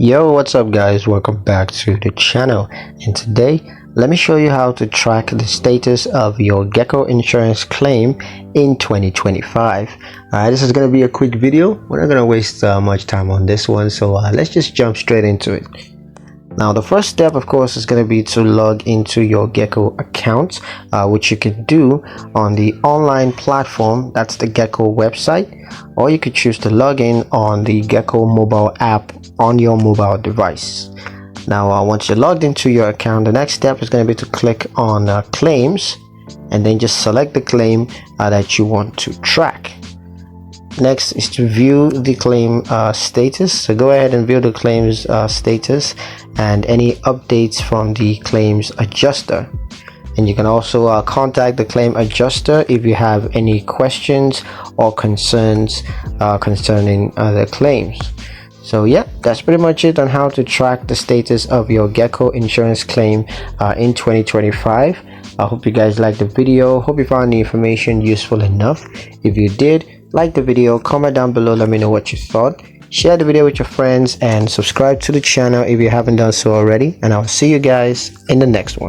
Yo, what's up guys, welcome back to the channel, and today let me show you how to track the status of your Geico insurance claim in 2025. This is going to be a quick video. We're not going to waste much time on this one, so let's just jump straight into it. Now the first step, of course, is going to be to log into your Geico account, which you can do on the online platform. That's the Geico website, or you could choose to log in on the Geico mobile app on your mobile device. Now once you're logged into your account, the next step is going to be to click on claims, and then just select the claim that you want to track. Next is to view the claim status. So go ahead and view the claims status and any updates from the claims adjuster. And you can also contact the claim adjuster if you have any questions or concerns concerning the claims. So yeah, that's pretty much it on how to track the status of your Geico insurance claim in 2025. I hope you guys liked the video. Hope you found the information useful enough. If you did, like the video, comment down below, let me know what you thought. Share the video with your friends and subscribe to the channel if you haven't done so already. And I'll see you guys in the next one.